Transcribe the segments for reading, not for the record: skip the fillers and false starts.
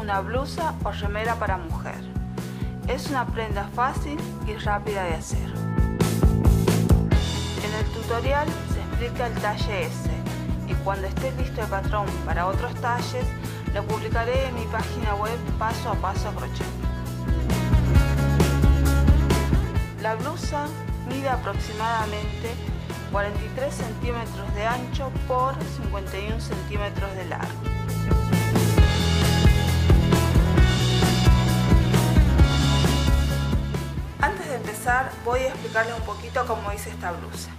una blusa o remera para mujer. Es una prenda fácil y rápida de hacer. En el tutorial se explica el talle S y cuando esté listo el patrón para otros talles lo publicaré en mi página web Paso a Paso Crochet. La blusa mide aproximadamente 43 centímetros de ancho por 51 centímetros de largo. Antes de empezar voy a explicarles un poquito cómo hice esta blusa.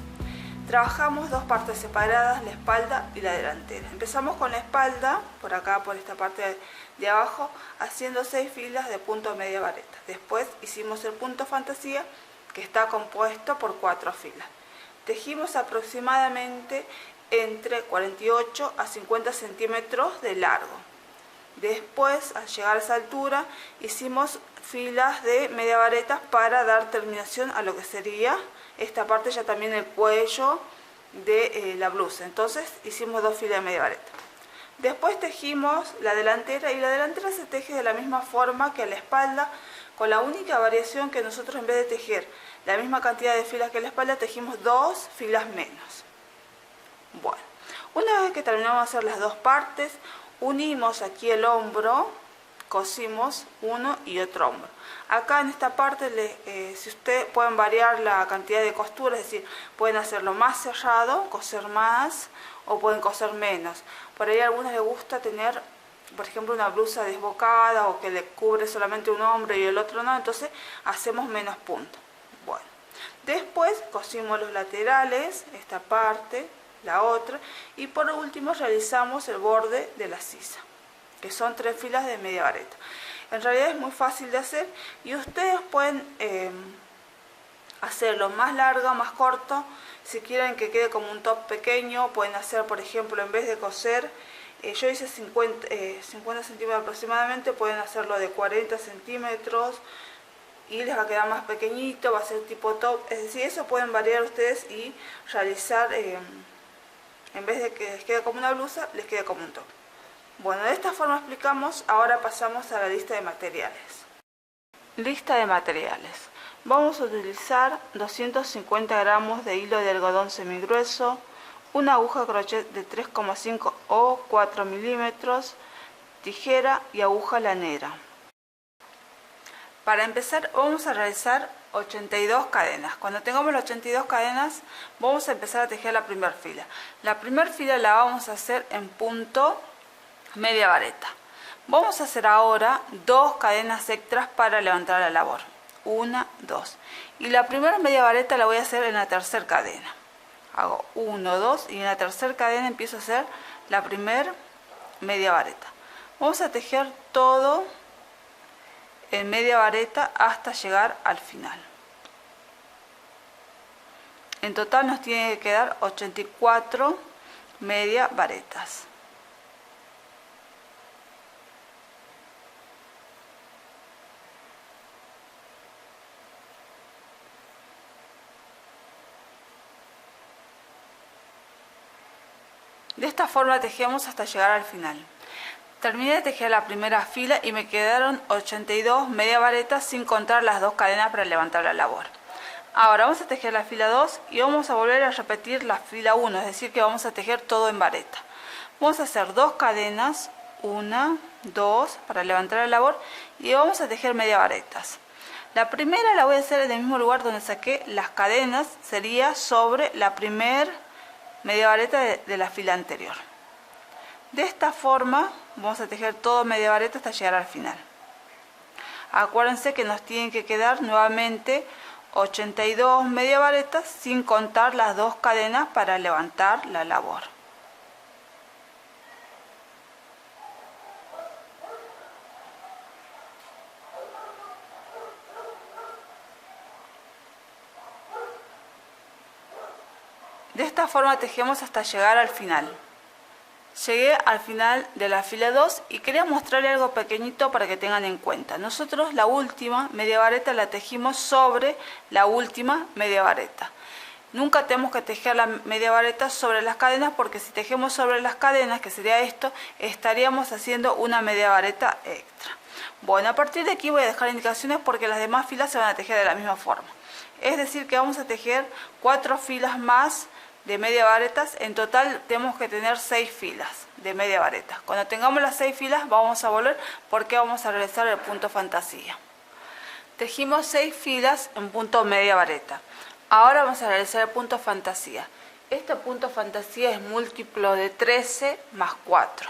Trabajamos dos partes separadas, la espalda y la delantera. Empezamos con la espalda, por acá, por esta parte de abajo, haciendo 6 filas de punto media vareta. Después hicimos el punto fantasía, que está compuesto por 4 filas. Tejimos aproximadamente entre 48 a 50 centímetros de largo. Después, al llegar a esa altura, hicimos filas de media vareta para dar terminación a lo que sería esta parte, ya también el cuello de la blusa. Entonces hicimos 2 filas de media vareta. Después tejimos la delantera, y la delantera se teje de la misma forma que la espalda, con la única variación que nosotros, en vez de tejer la misma cantidad de filas que la espalda, tejimos 2 filas menos. Bueno, una vez que terminamos de hacer las dos partes, unimos aquí el hombro, cosimos uno y otro hombro. Acá en esta parte, si ustedes pueden variar la cantidad de costura, es decir, pueden hacerlo más cerrado, coser más, o pueden coser menos. Por ahí a algunos les gusta tener, por ejemplo, una blusa desbocada o que le cubre solamente un hombro y el otro no, entonces hacemos menos puntos. Bueno, después cosimos los laterales, esta parte, la otra, y por último realizamos el borde de la sisa, que son 3 filas de media vareta. En realidad es muy fácil de hacer y ustedes pueden hacerlo más largo, más corto. Si quieren que quede como un top pequeño, pueden hacer, por ejemplo, en vez de coser, yo hice 50 centímetros aproximadamente, pueden hacerlo de 40 centímetros y les va a quedar más pequeñito, va a ser tipo top. Es decir, eso pueden variar ustedes y realizar, en vez de que les quede como una blusa, les quede como un top. Bueno, de esta forma explicamos. Ahora pasamos a la lista de materiales. Lista de materiales. Vamos a utilizar 250 gramos de hilo de algodón semigrueso, una aguja crochet de 3,5 o 4 milímetros, tijera y aguja lanera. Para empezar vamos a realizar 82 cadenas. Cuando tengamos las 82 cadenas vamos a empezar a tejer la primera fila. La primera fila la vamos a hacer en punto media vareta. Vamos a hacer ahora 2 cadenas extras para levantar la labor. 1, 2. Y la primera media vareta la voy a hacer en la tercera cadena. Hago 1, 2 y en la tercera cadena empiezo a hacer la primera media vareta. Vamos a tejer todo en media vareta hasta llegar al final. En total nos tiene que quedar 84 media varetas. De esta forma tejemos hasta llegar al final. Terminé de tejer la primera fila y me quedaron 82 media varetas sin contar las 2 cadenas para levantar la labor. Ahora vamos a tejer la fila 2 y vamos a volver a repetir la fila 1, es decir que vamos a tejer todo en vareta. Vamos a hacer 2 cadenas, 1, 2 para levantar la labor y vamos a tejer media varetas. La primera la voy a hacer en el mismo lugar donde saqué las cadenas, sería sobre la primera media vareta de la fila anterior. De esta forma vamos a tejer todo media vareta hasta llegar al final. Acuérdense que nos tienen que quedar nuevamente 82 media varetas sin contar las 2 cadenas para levantar la labor. De esta forma tejemos hasta llegar al final. Llegué al final de la fila 2 y quería mostrarles algo pequeñito para que tengan en cuenta. Nosotros la última media vareta la tejimos sobre la última media vareta. Nunca tenemos que tejer la media vareta sobre las cadenas, porque si tejemos sobre las cadenas, que sería esto, estaríamos haciendo una media vareta extra. Bueno, a partir de aquí voy a dejar indicaciones porque las demás filas se van a tejer de la misma forma. Es decir que vamos a tejer 4 filas más de media varetas. En total tenemos que tener 6 filas de media vareta. Cuando tengamos las 6 filas vamos a volver porque vamos a realizar el punto fantasía. Tejimos 6 filas en punto media vareta. Ahora vamos a realizar el punto fantasía. Este punto fantasía es múltiplo de 13 más 4.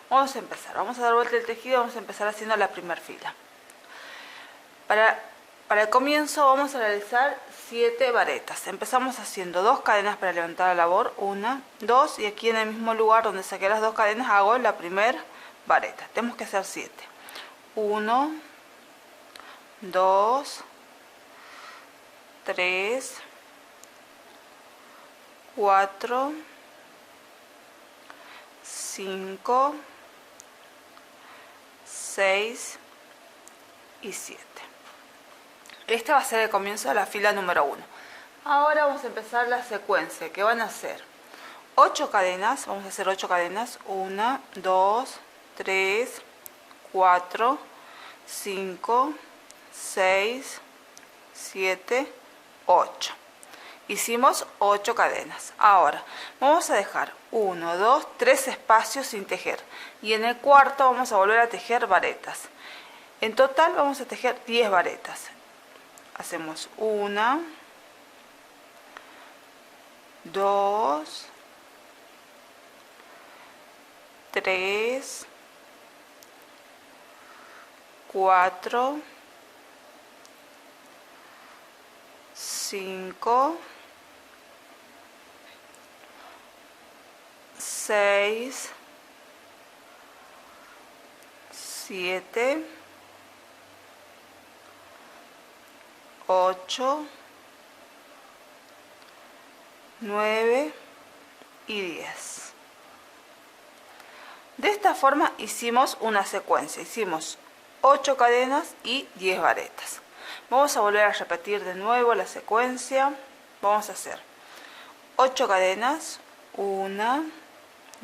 Vamos a empezar. Vamos a dar vuelta el tejido y vamos a empezar haciendo la primera fila. Para el comienzo vamos a realizar 7 varetas. Empezamos haciendo 2 cadenas para levantar la labor. 1, 2 y aquí en el mismo lugar donde saqué las 2 cadenas hago la primera vareta. Tenemos que hacer 7. 1, 2, 3, 4, 5, 6 y 7. Este va a ser el comienzo de la fila número 1. Ahora vamos a empezar la secuencia, que van a ser 8 cadenas. Vamos a hacer 8 cadenas. 1, 2, 3, 4, 5, 6, 7, 8. Hicimos 8 cadenas. Ahora vamos a dejar 1, 2, 3 espacios sin tejer. Y en el cuarto vamos a volver a tejer varetas. En total vamos a tejer 10 varetas. Hacemos 1, 2, 3, 4, 5, 6, 7, 8, 9 y 10. De esta forma hicimos una secuencia. Hicimos 8 cadenas y 10 varetas. Vamos a volver a repetir de nuevo la secuencia. Vamos a hacer 8 cadenas. 1,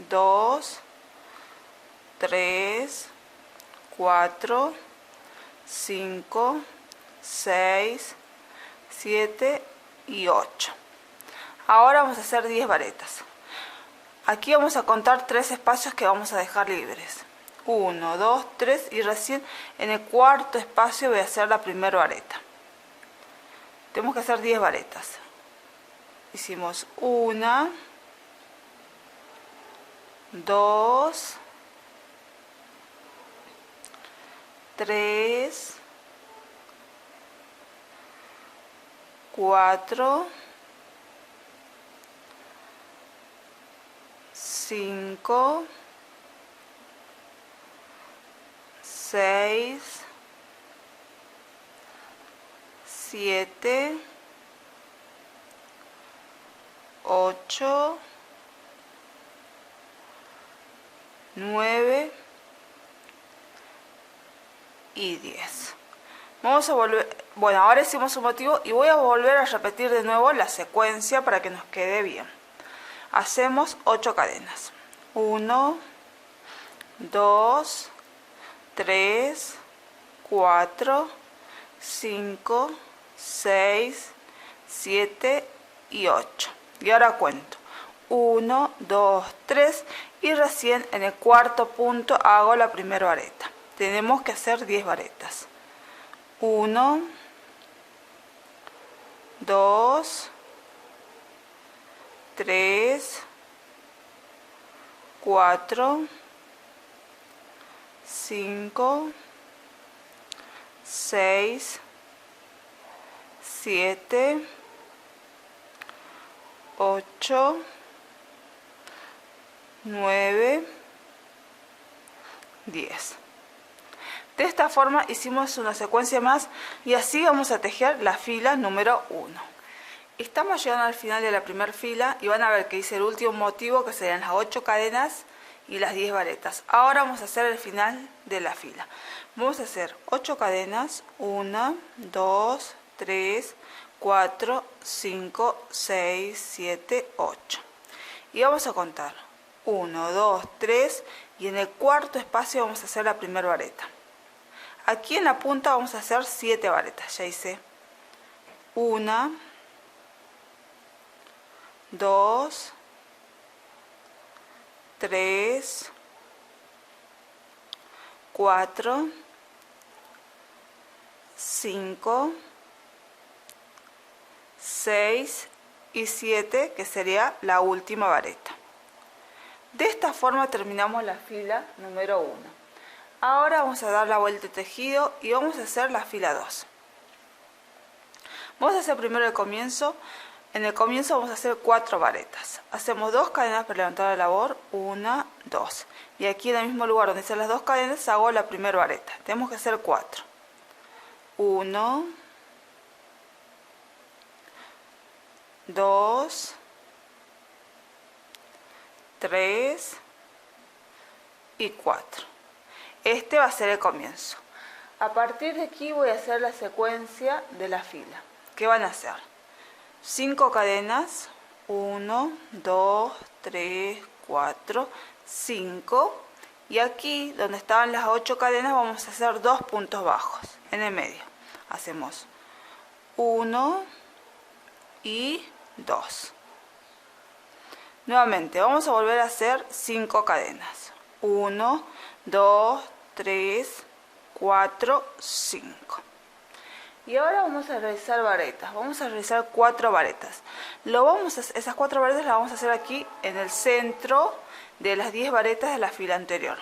2, 3, 4, 5, 6, 7 y 8. Ahora vamos a hacer 10 varetas. Aquí vamos a contar 3 espacios que vamos a dejar libres. 1, 2, 3 y recién en el cuarto espacio voy a hacer la primera vareta. Tenemos que hacer 10 varetas. Hicimos 1, 2, 3, 4, 5, 6, 7, 8, 9 y 10. Vamos a volver, bueno, ahora hicimos un motivo y voy a volver a repetir de nuevo la secuencia para que nos quede bien. Hacemos 8 cadenas. 1, 2, 3, 4, 5, 6, 7 y 8. Y ahora cuento. 1, 2, 3 y recién en el cuarto punto hago la primera vareta. Tenemos que hacer 10 varetas. 1, 2, 3, 4, 5, 6, 7, 8, 9, 10. De esta forma hicimos una secuencia más y así vamos a tejer la fila número 1. Estamos llegando al final de la primera fila y van a ver que hice el último motivo, que serían las 8 cadenas y las 10 varetas. Ahora vamos a hacer el final de la fila. Vamos a hacer 8 cadenas, 1, 2, 3, 4, 5, 6, 7, 8. Y vamos a contar 1, 2, 3 y en el cuarto espacio vamos a hacer la primera vareta. Aquí en la punta vamos a hacer 7 varetas. Ya hice 1, 2, 3, 4, 5, 6 y 7, que sería la última vareta. De esta forma terminamos la fila número 1. Ahora vamos a dar la vuelta de tejido y vamos a hacer la fila 2. Vamos a hacer primero el comienzo. En el comienzo vamos a hacer 4 varetas. Hacemos 2 cadenas para levantar la labor, 1, 2. Y aquí en el mismo lugar donde hice las 2 cadenas hago la primera vareta. Tenemos que hacer 4. 1, 2, 3 y 4. Este va a ser el comienzo. A partir de aquí voy a hacer la secuencia de la fila. ¿Qué van a hacer? 5 cadenas, 1, 2, 3, 4, 5. Y aquí, donde estaban las 8 cadenas, vamos a hacer 2 puntos bajos en el medio. Hacemos 1 y 2. Nuevamente, vamos a volver a hacer 5 cadenas. 1, 2, 3, 4, 5. Y ahora vamos a realizar varetas. Vamos a realizar 4 varetas. Esas 4 varetas las vamos a hacer aquí en el centro de las 10 varetas de la fila anterior.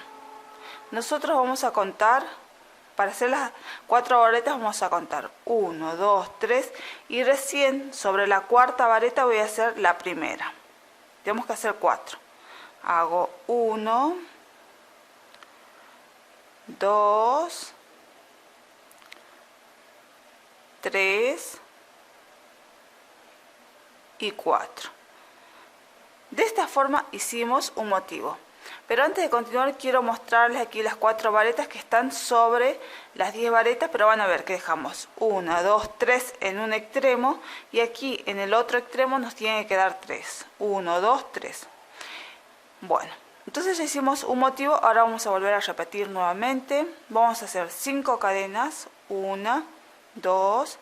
Nosotros vamos a contar, para hacer las 4 varetas vamos a contar 1, 2, 3 y recién sobre la cuarta vareta voy a hacer la primera. Tenemos que hacer 4. Hago 1, 2, 3 y 4. De esta forma hicimos un motivo. Pero antes de continuar quiero mostrarles aquí las 4 varetas que están sobre las 10 varetas, pero van a ver que dejamos 1, 2, 3 en un extremo y aquí en el otro extremo nos tiene que quedar 3. 1, 2, 3. Bueno, entonces ya hicimos un motivo, ahora vamos a volver a repetir nuevamente. Vamos a hacer 5 cadenas, 1, 2,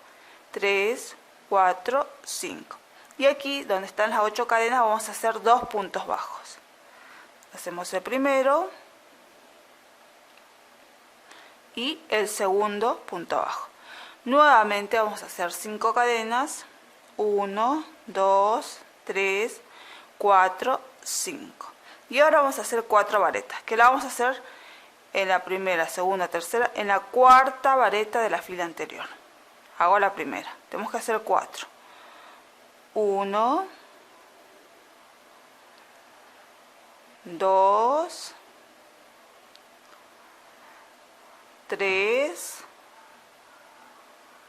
3, 4, 5. Y aquí donde están las 8 cadenas vamos a hacer 2 puntos bajos. Hacemos el primero y el segundo punto bajo. Nuevamente vamos a hacer 5 cadenas, 1, 2, 3, 4, 5. Y ahora vamos a hacer 4 varetas, que la vamos a hacer en la primera, segunda, tercera, en la cuarta vareta de la fila anterior. Hago la primera, tenemos que hacer 4. 1, 2, 3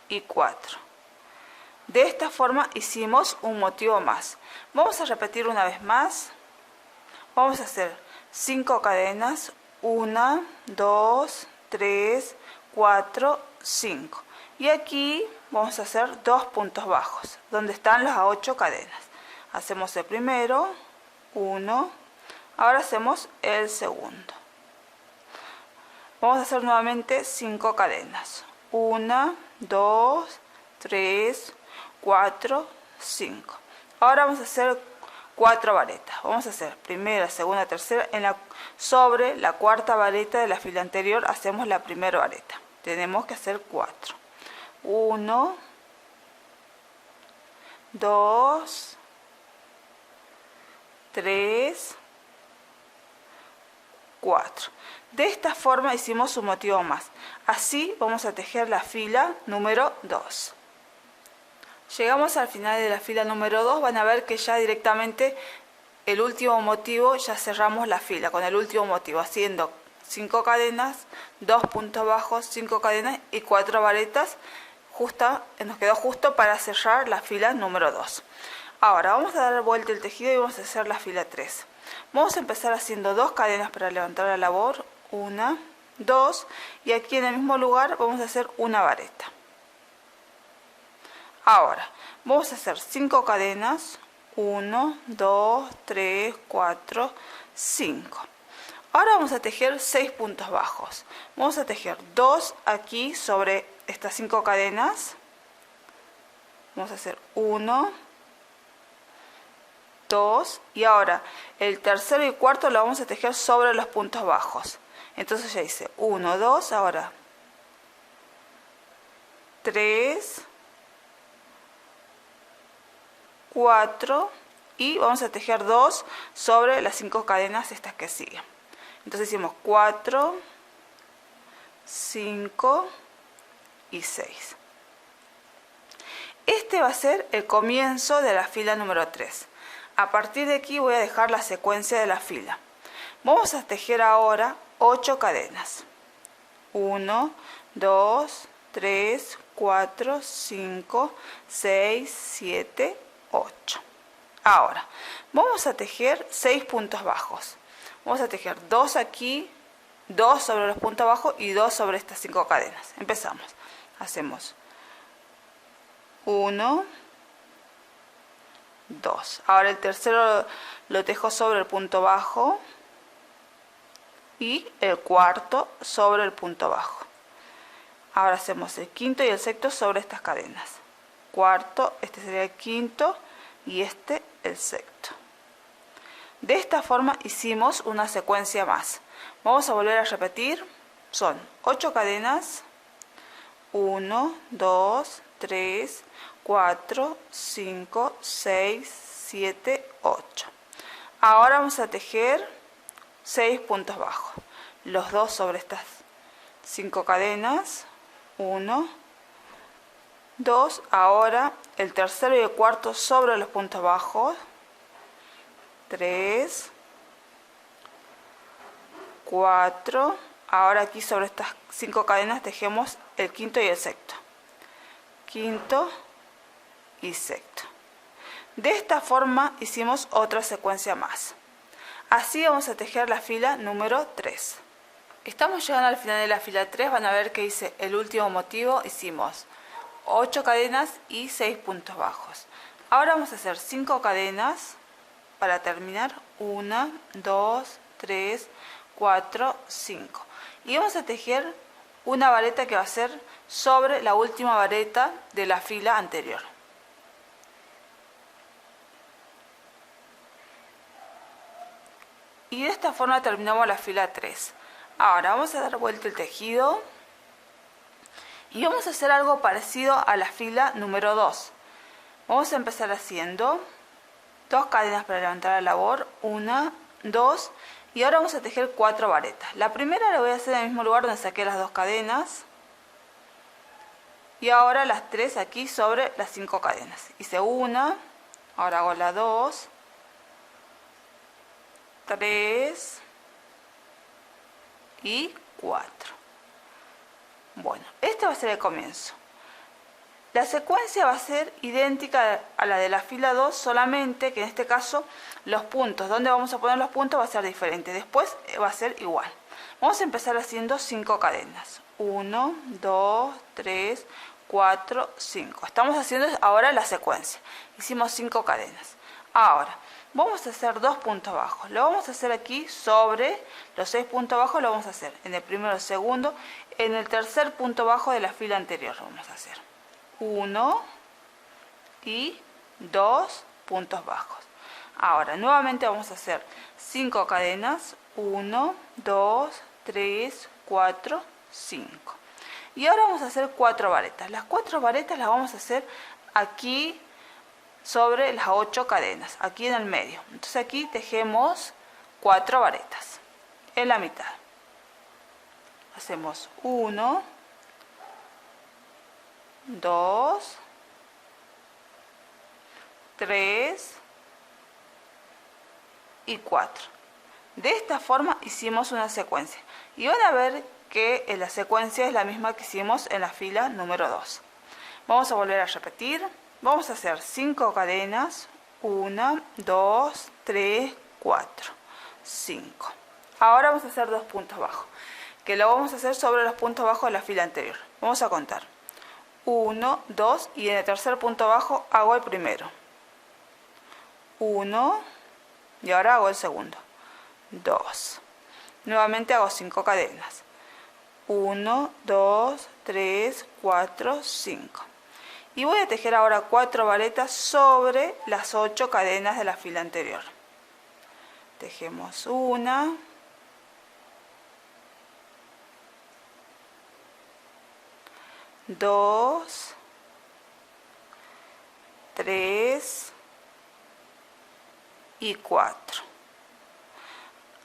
y 4. De esta forma hicimos un motivo más. Vamos a repetir una vez más. Vamos a hacer 5 cadenas, 1, 2, 3, 4, 5. Y aquí vamos a hacer 2 puntos bajos, donde están las 8 cadenas. Hacemos el primero, 1, ahora hacemos el segundo. Vamos a hacer nuevamente 5 cadenas, 1, 2, 3, 4, 5. Ahora vamos a hacer 4 varetas. Vamos a hacer primera, segunda, tercera. Sobre la cuarta vareta de la fila anterior hacemos la primera vareta. Tenemos que hacer 4. 1, 2, 3, 4. De esta forma hicimos un motivo más. Así vamos a tejer la fila número 2. Llegamos al final de la fila número 2. Van a ver que ya directamente el último motivo, ya cerramos la fila con el último motivo, haciendo 5 cadenas, 2 puntos bajos, 5 cadenas y 4 varetas. Nos quedó justo para cerrar la fila número 2. Ahora vamos a dar vuelta el tejido y vamos a hacer la fila 3. Vamos a empezar haciendo 2 cadenas para levantar la labor, 1, 2, y aquí en el mismo lugar vamos a hacer una vareta. Ahora, vamos a hacer 5 cadenas. 1, 2, 3, 4, 5. Ahora vamos a tejer 6 puntos bajos. Vamos a tejer 2 aquí sobre estas 5 cadenas. Vamos a hacer 1, 2 y ahora el tercero y cuarto lo vamos a tejer sobre los puntos bajos. Entonces ya hice 1, 2, ahora 3, 4 y vamos a tejer 2 sobre las 5 cadenas estas que siguen. Entonces hicimos 4, 5 y 6. Este va a ser el comienzo de la fila número 3. A partir de aquí voy a dejar la secuencia de la fila. Vamos a tejer ahora 8 cadenas. 1, 2, 3, 4, 5, 6, 7, 8. Ahora, vamos a tejer 6 puntos bajos. Vamos a tejer 2 aquí, 2 sobre los puntos bajos y 2 sobre estas 5 cadenas. Empezamos. Hacemos 1, 2. Ahora el tercero lo tejo sobre el punto bajo y el cuarto sobre el punto bajo. Ahora hacemos el quinto y el sexto sobre estas cadenas. Cuarto, este sería el quinto y este el sexto. De esta forma hicimos una secuencia más. Vamos a volver a repetir. Son 8 cadenas. 1, 2, 3, 4, 5, 6, 7, 8. Ahora vamos a tejer 6 puntos bajos. Los 2 sobre estas 5 cadenas. 1, 2. Ahora el tercero y el cuarto sobre los puntos bajos. 3, 4. Ahora aquí sobre estas 5 cadenas tejemos el quinto y el sexto. Quinto y sexto. De esta forma hicimos otra secuencia más. Así vamos a tejer la fila número 3. Estamos llegando al final de la fila 3. Van a ver que hice el último motivo. Hicimos 8 cadenas y 6 puntos bajos. Ahora vamos a hacer 5 cadenas para terminar. 1, 2, 3, 4, 5. Y vamos a tejer una vareta que va a ser sobre la última vareta de la fila anterior. Y de esta forma terminamos la fila 3. Ahora vamos a dar vuelta el tejido y vamos a hacer algo parecido a la fila número 2. Vamos a empezar haciendo 2 cadenas para levantar la labor, 1, 2 y ahora vamos a tejer 4 varetas. La primera la voy a hacer en el mismo lugar donde saqué las 2 cadenas y ahora las 3 aquí sobre las 5 cadenas. Hice 1, ahora hago la 2, 3 y 4. Bueno, este va a ser el comienzo. La secuencia va a ser idéntica a la de la fila 2, solamente que en este caso los puntos, donde vamos a poner los puntos va a ser diferente. Después va a ser igual. Vamos a empezar haciendo 5 cadenas. 1, 2, 3, 4, 5. Estamos haciendo ahora la secuencia. Hicimos 5 cadenas. Ahora, vamos a hacer 2 puntos bajos. Lo vamos a hacer aquí sobre los 6 puntos bajos. Lo vamos a hacer en el primero, el segundo, en el tercer punto bajo de la fila anterior. Vamos a hacer 1 y 2 puntos bajos. Ahora, nuevamente vamos a hacer 5 cadenas. 1, 2, 3, 4, 5. Y ahora vamos a hacer 4 varetas. Las 4 varetas las vamos a hacer aquí sobre las 8 cadenas, aquí en el medio. Entonces aquí tejemos 4 varetas en la mitad. Hacemos 1, 2, 3 y 4. De esta forma hicimos una secuencia. Y van a ver que la secuencia es la misma que hicimos en la fila número 2. Vamos a volver a repetir. Vamos a hacer 5 cadenas. 1, 2, 3, 4, 5. Ahora vamos a hacer 2 puntos bajos, que lo vamos a hacer sobre los puntos bajos de la fila anterior. Vamos a contar. 1, 2 y en el tercer punto bajo hago el primero. 1 y ahora hago el segundo. 2. Nuevamente hago 5 cadenas. 1, 2, 3, 4, 5. Y voy a tejer ahora 4 varetas sobre las 8 cadenas de la fila anterior. Tejemos 1, 2, 3 y 4.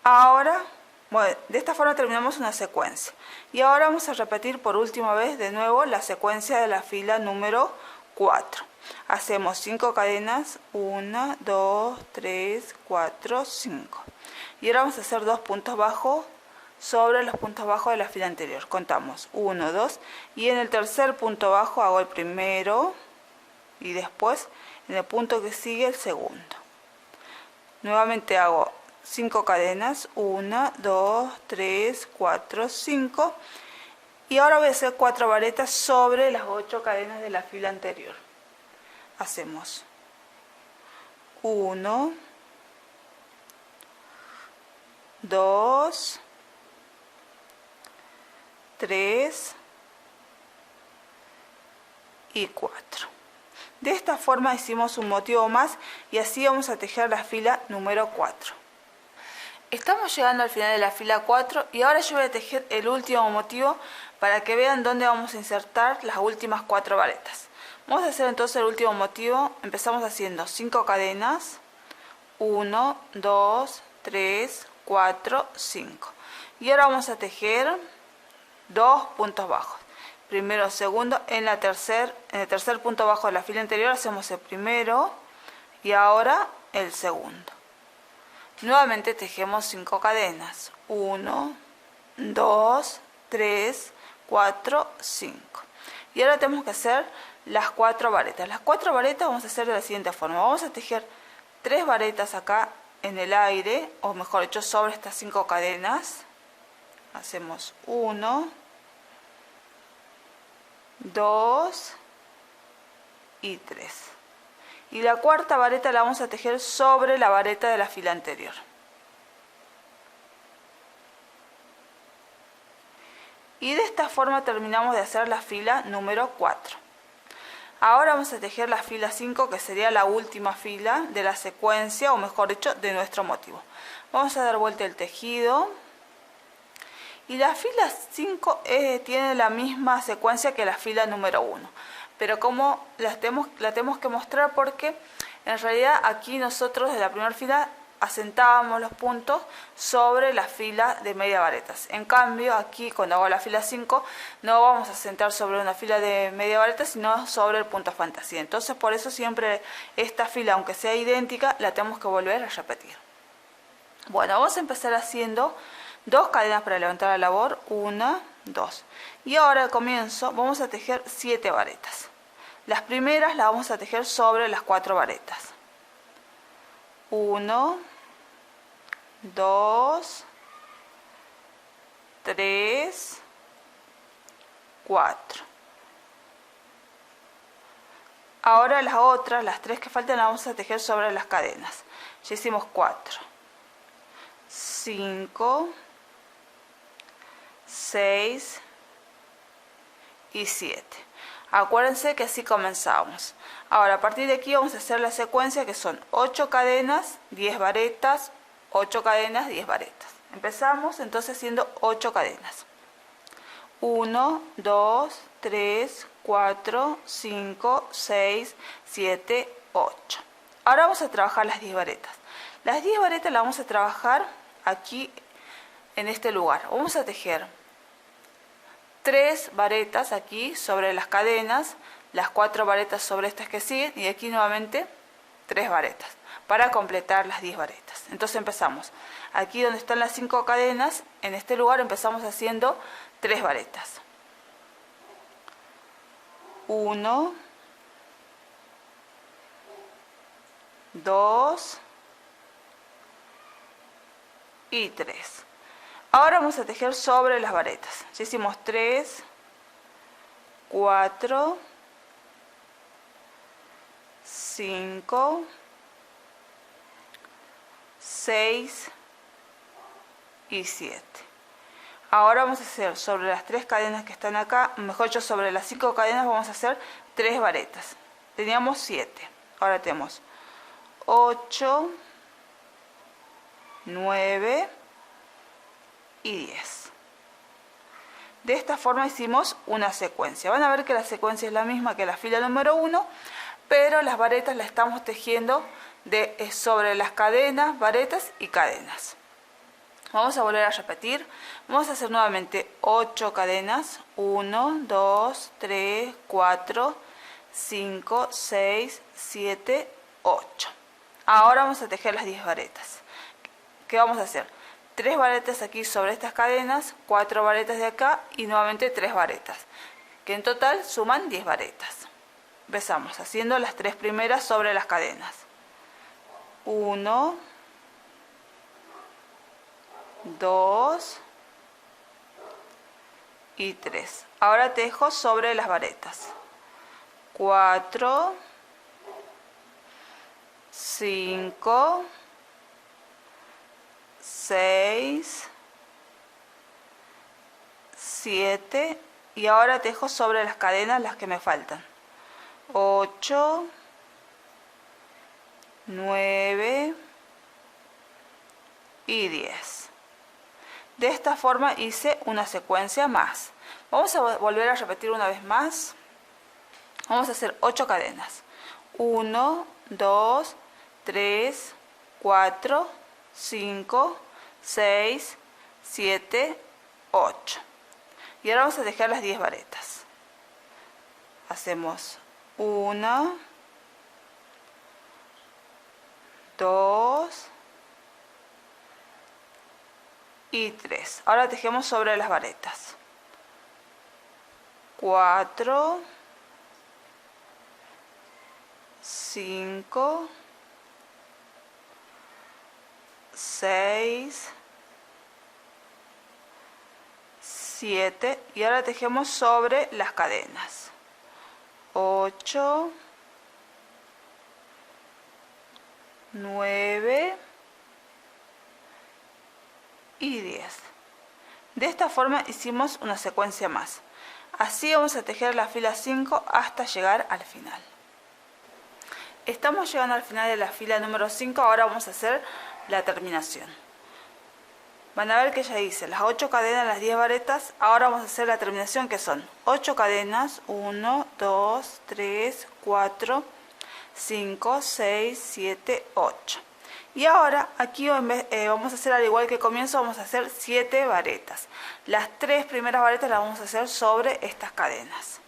Ahora, bueno, de esta forma terminamos una secuencia. Y ahora vamos a repetir por última vez de nuevo la secuencia de la fila número 4. Hacemos 5 cadenas, 1, 2, 3, 4, 5. Y ahora vamos a hacer 2 puntos bajos sobre los puntos bajos de la fila anterior. Contamos 1, 2 y en el tercer punto bajo hago el primero y después en el punto que sigue el segundo. Nuevamente hago 5 cadenas, 1, 2, 3, 4, 5 y ahora voy a hacer 4 varetas sobre las 8 cadenas de la fila anterior. Hacemos 1, 2, 3 y 4. De esta forma hicimos un motivo más y así vamos a tejer la fila número 4. Estamos llegando al final de la fila 4 y ahora yo voy a tejer el último motivo para que vean dónde vamos a insertar las últimas 4 varetas. Vamos a hacer entonces el último motivo. Empezamos haciendo 5 cadenas, 1, 2, 3, 4, 5. Y ahora vamos a tejer 2 puntos bajos. Primero, segundo, en el tercer punto bajo de la fila anterior hacemos el primero y ahora el segundo. Nuevamente tejemos 5 cadenas, 1, 2, 3, 4, 5. Y ahora tenemos que hacer las 4 varetas. Las 4 varetas vamos a hacer de la siguiente forma. Vamos a tejer 3 varetas acá en el aire, o mejor dicho, sobre estas 5 cadenas. Hacemos 1, 2 y 3. Y la cuarta vareta la vamos a tejer sobre la vareta de la fila anterior. Y de esta forma terminamos de hacer la fila número 4. Ahora vamos a tejer la fila 5, que sería la última fila de la secuencia, o mejor dicho, de nuestro motivo. Vamos a dar vuelta el tejido. Y la fila 5 tiene la misma secuencia que la fila número 1. Pero como la tenemos que mostrar porque en realidad aquí nosotros de la primera fila asentábamos los puntos sobre la fila de media varetas. En cambio aquí cuando hago la fila 5 no vamos a asentar sobre una fila de media vareta sino sobre el punto fantasía. Entonces por eso siempre esta fila, aunque sea idéntica, la tenemos que volver a repetir. Bueno, vamos a empezar haciendo 2 cadenas para levantar la labor, 1, 2. Y ahora al comienzo vamos a tejer 7 varetas. Las primeras las vamos a tejer sobre las 4 varetas. 1, 2, 3, 4. Ahora las otras, las 3 que faltan, las vamos a tejer sobre las cadenas. Ya hicimos 4, 5, 6 y 7. Acuérdense que así comenzamos. Ahora a partir de aquí vamos a hacer la secuencia que son 8 cadenas, 10 varetas, 8 cadenas, 10 varetas. Empezamos entonces haciendo 8 cadenas. 1, 2, 3, 4, 5, 6, 7, 8. Ahora vamos a trabajar las 10 varetas. Las 10 varetas las vamos a trabajar aquí en este lugar. Vamos a tejer 3 varetas aquí sobre las cadenas, las 4 varetas sobre estas que siguen y aquí nuevamente 3 varetas para completar las 10 varetas. Entonces empezamos aquí donde están las 5 cadenas, en este lugar empezamos haciendo 3 varetas. 1, 2 y 3. Ahora vamos a tejer sobre las varetas. Ya hicimos 3, 4, 5, 6 y 7. Ahora vamos a hacer sobre las 3 cadenas que están acá, mejor dicho, sobre las 5 cadenas vamos a hacer 3 varetas. Teníamos 7, ahora tenemos 8, 9 y 10. De esta forma hicimos una secuencia. Van a ver que la secuencia es la misma que la fila número 1, pero las varetas las estamos tejiendo sobre las cadenas, varetas y cadenas. Vamos a volver a repetir. Vamos a hacer nuevamente 8 cadenas. 1, 2, 3, 4, 5, 6, 7, 8. Ahora vamos a tejer las 10 varetas. ¿Qué vamos a hacer? 3 varetas aquí sobre estas cadenas, 4 varetas de acá y nuevamente 3 varetas, que en total suman 10 varetas. Empezamos haciendo las 3 primeras sobre las cadenas. 1, 2 y 3. Ahora tejo sobre las varetas. 4, 5, 6, 7 y ahora tejo sobre las cadenas las que me faltan. 8, 9 y 10. De esta forma hice una secuencia más. Vamos a volver a repetir una vez más. Vamos a hacer 8 cadenas. 1, 2, 3, 4, 5, 6, 7, 8. Y ahora vamos a tejer las 10 varetas. Hacemos 1, 2 y 3. Ahora tejemos sobre las varetas. 4, 5, 6, 7 y ahora tejemos sobre las cadenas. 8, 9 y 10. De esta forma hicimos una secuencia más. Así vamos a tejer la fila 5 hasta llegar al final. Estamos llegando al final de la fila número 5, ahora vamos a hacer la terminación. Van a ver que ya hice las 8 cadenas, las 10 varetas, ahora vamos a hacer la terminación, que son 8 cadenas, 1, 2, 3, 4, 5, 6, 7, 8. Y ahora aquí vamos a hacer al igual que el comienzo, vamos a hacer 7 varetas. Las 3 primeras varetas las vamos a hacer sobre estas cadenas.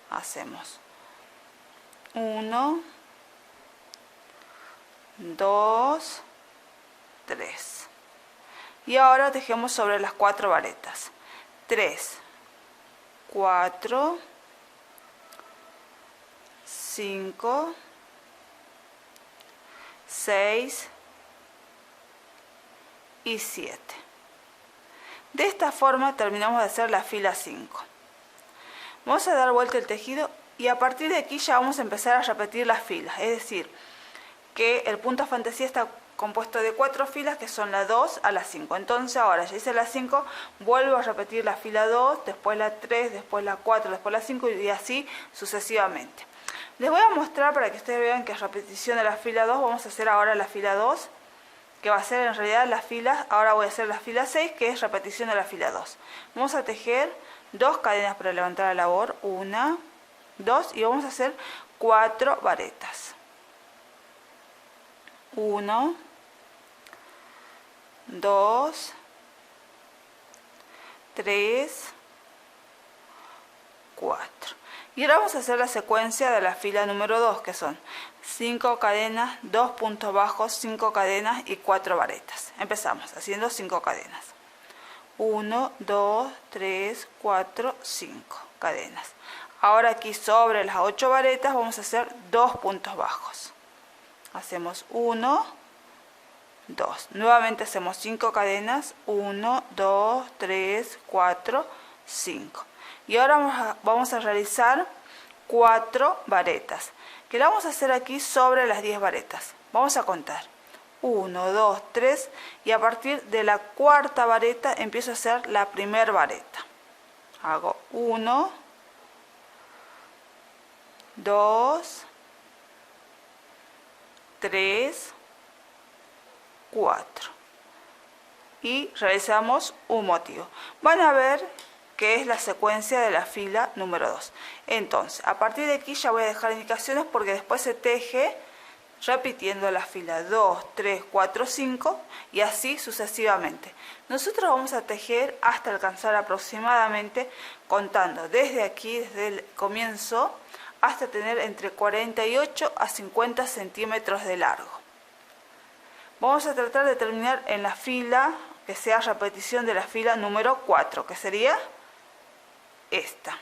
Hacemos 1, 2, 3. Y ahora tejemos sobre las 4 varetas. 3, 4, 5, 6 y 7. De esta forma terminamos de hacer la fila 5. Vamos a dar vuelta el tejido y a partir de aquí ya vamos a empezar a repetir las filas. Es decir, que el punto fantasía está compuesto de 4 filas que son la 2 a la 5. Entonces ahora ya hice la 5, vuelvo a repetir la fila 2, después la 3, después la 4, después la 5 y así sucesivamente. Les voy a mostrar para que ustedes vean que es repetición de la fila 2. Vamos a hacer ahora la fila 2, que va a ser en realidad la fila, ahora voy a hacer la fila 6, que es repetición de la fila 2. Vamos a tejer 2 cadenas para levantar la labor, 1, 2 y vamos a hacer 4 varetas. 1, 2, 3, 4. Y ahora vamos a hacer la secuencia de la fila número 2, que son 5 cadenas, 2 puntos bajos, 5 cadenas y 4 varetas. Empezamos haciendo 5 cadenas. 1, 2, 3, 4, 5 cadenas. Ahora aquí sobre las 8 varetas vamos a hacer 2 puntos bajos. Hacemos 1, 2. Nuevamente hacemos 5 cadenas. 1, 2, 3, 4, 5. Y ahora vamos a realizar 4 varetas, que la vamos a hacer aquí sobre las 10 varetas. Vamos a contar 1, 2, 3 y a partir de la cuarta vareta empiezo a hacer la primera vareta. Hago 1, 2, 3, 4 y realizamos un motivo. Van a ver que es la secuencia de la fila número 2. Entonces, a partir de aquí ya voy a dejar indicaciones porque después se teje repitiendo la fila 2, 3, 4, 5 y así sucesivamente. Nosotros vamos a tejer hasta alcanzar aproximadamente, contando desde aquí, desde el comienzo, hasta tener entre 48 a 50 centímetros de largo. Vamos a tratar de terminar en la fila que sea repetición de la fila número 4, que sería esta.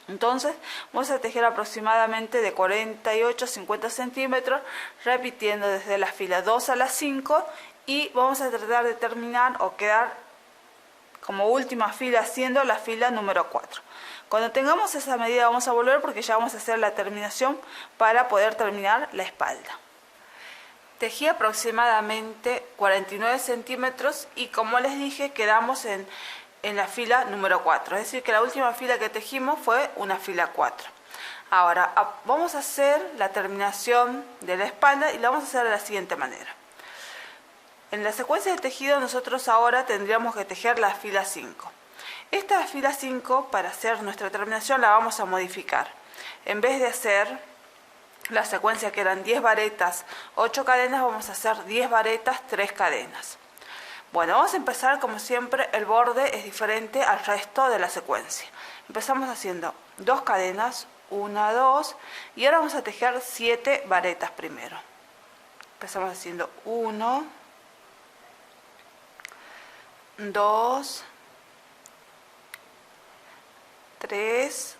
Entonces vamos a tejer aproximadamente de 48 a 50 centímetros, repitiendo desde la fila 2 a la 5 y vamos a tratar de terminar o quedar como última fila haciendo la fila número 4. Cuando tengamos esa medida vamos a volver porque ya vamos a hacer la terminación para poder terminar la espalda. Tejí aproximadamente 49 centímetros y como les dije quedamos en la fila número 4, es decir que la última fila que tejimos fue una fila 4. Ahora vamos a hacer la terminación de la espalda y la vamos a hacer de la siguiente manera. En la secuencia de tejido nosotros ahora tendríamos que tejer la fila 5. Esta fila 5 para hacer nuestra terminación la vamos a modificar. En vez de hacer la secuencia que eran 10 varetas, 8 cadenas, vamos a hacer 10 varetas, 3 cadenas. Bueno, vamos a empezar como siempre, el borde es diferente al resto de la secuencia. Empezamos haciendo 2 cadenas, 1, 2 y ahora vamos a tejer 7 varetas primero. Empezamos haciendo 1, 2, 3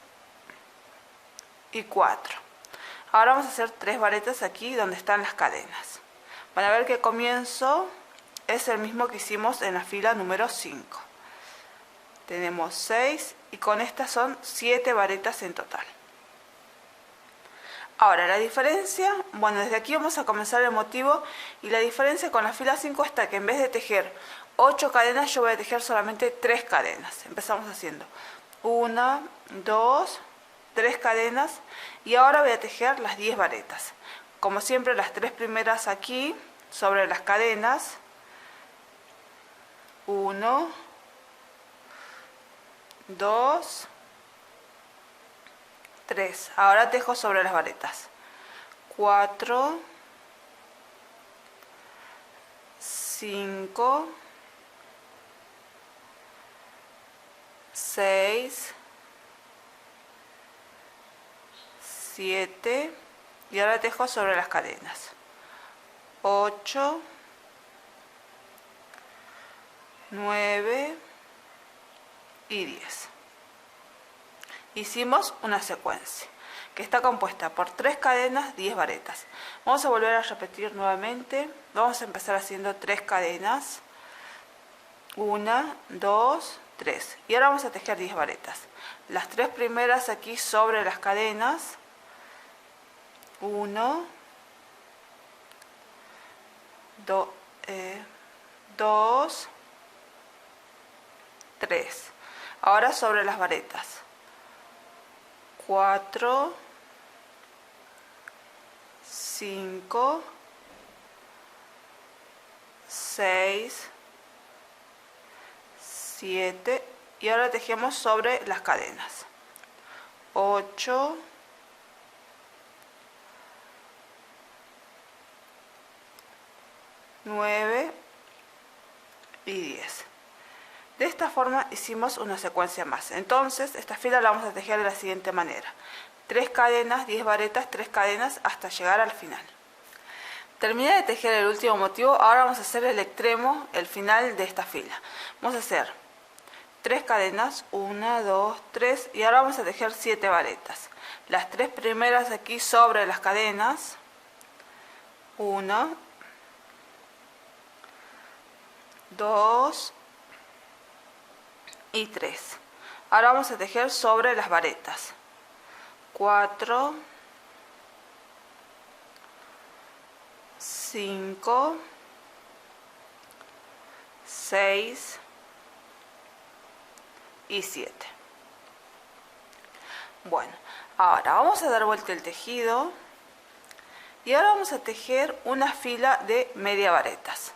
y 4. Ahora vamos a hacer 3 varetas aquí donde están las cadenas. Van a ver que el comienzo es el mismo que hicimos en la fila número 5. Tenemos 6 y con estas son 7 varetas en total. Ahora la diferencia, bueno, desde aquí vamos a comenzar el motivo y la diferencia con la fila 5 está que en vez de tejer 8 cadenas yo voy a tejer solamente 3 cadenas. Empezamos haciendo 1, 2, 3 cadenas y ahora voy a tejer las 10 varetas. Como siempre las 3 primeras aquí sobre las cadenas. 1, 2, 3. Ahora tejo sobre las varetas. 4, 5, 6, 7 y ahora tejo sobre las cadenas. 8, 9 y 10. Hicimos una secuencia que está compuesta por 3 cadenas, 10 varetas. Vamos a volver a repetir nuevamente. Vamos a empezar haciendo 3 cadenas. 1, 2, 3. Y ahora vamos a tejer 10 varetas. Las 3 primeras aquí sobre las cadenas. 1, 2, 3. Ahora sobre las varetas. 4, 5, 6, 7 y ahora tejemos sobre las cadenas. 8, 9 y 10. De esta forma hicimos una secuencia más. Entonces esta fila la vamos a tejer de la siguiente manera: 3 cadenas, 10 varetas, 3 cadenas hasta llegar al final. Terminé de tejer el último motivo, ahora vamos a hacer el extremo, el final de esta fila. Vamos a hacer 3 cadenas, 1, 2, 3 y ahora vamos a tejer 7 varetas. Las 3 primeras aquí sobre las cadenas. 1, 2 y 3. Ahora vamos a tejer sobre las varetas. 4, 5, 6 y 7. Bueno, ahora vamos a dar vuelta el tejido y ahora vamos a tejer una fila de media varetas.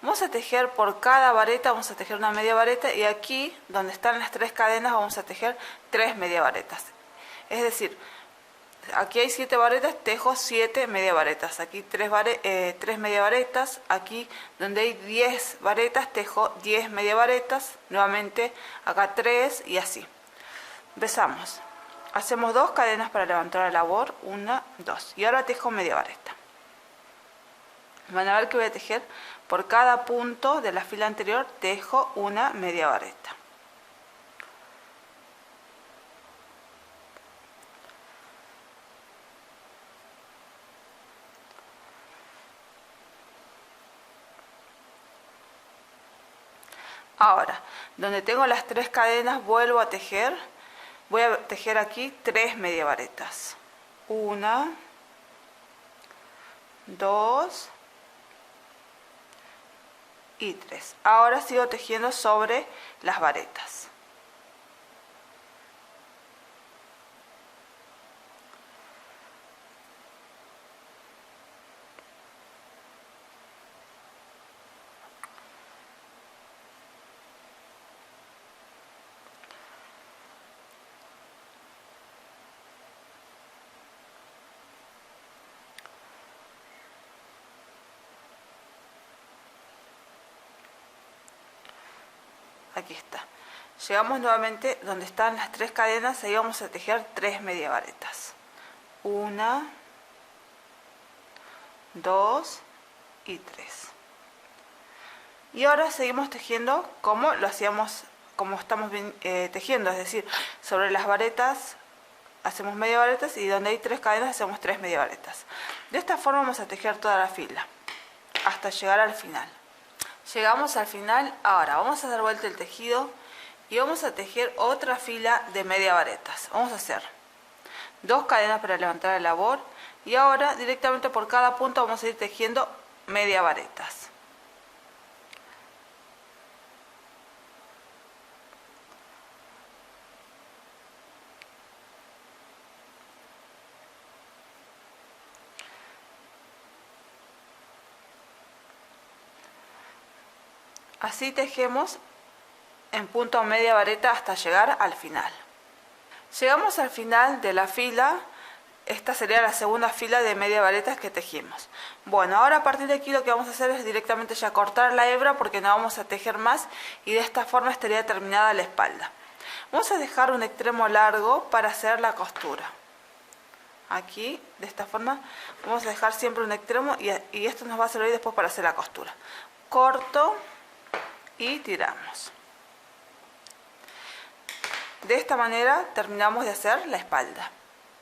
Vamos a tejer por cada vareta, vamos a tejer una media vareta, y aquí donde están las 3 cadenas vamos a tejer 3 media varetas. Es decir, aquí hay 7 varetas, tejo 7 media varetas. Aquí 3 media varetas. Aquí donde hay 10 varetas, tejo 10 media varetas. Nuevamente acá 3 y así. Empezamos. Hacemos 2 cadenas para levantar la labor. 1, 2. Y ahora tejo media vareta. Van a ver que voy a tejer por cada punto de la fila anterior, tejo una media vareta. Ahora, donde tengo las 3 cadenas, vuelvo a tejer. Voy a tejer aquí 3 media varetas. 1, 2 y 3. Ahora sigo tejiendo sobre las varetas. Aquí está. Llegamos nuevamente donde están las 3 cadenas, ahí vamos a tejer 3 media varetas. 1, 2 y 3. Y ahora seguimos tejiendo como lo hacíamos, como estamos tejiendo, es decir, sobre las varetas hacemos media varetas y donde hay 3 cadenas hacemos 3 media varetas. De esta forma vamos a tejer toda la fila hasta llegar al final. Llegamos al final. Ahora vamos a dar vuelta el tejido y vamos a tejer otra fila de media varetas. Vamos a hacer 2 cadenas para levantar la labor y ahora directamente por cada punto vamos a ir tejiendo media varetas. Así tejemos en punto media vareta hasta llegar al final. Llegamos al final de la fila. Esta sería la segunda fila de media varetas que tejimos. Bueno, ahora a partir de aquí lo que vamos a hacer es directamente ya cortar la hebra porque no vamos a tejer más y de esta forma estaría terminada la espalda. Vamos a dejar un extremo largo para hacer la costura. Aquí, de esta forma, vamos a dejar siempre un extremo y esto nos va a servir después para hacer la costura. Corto y tiramos. De esta manera terminamos de hacer la espalda.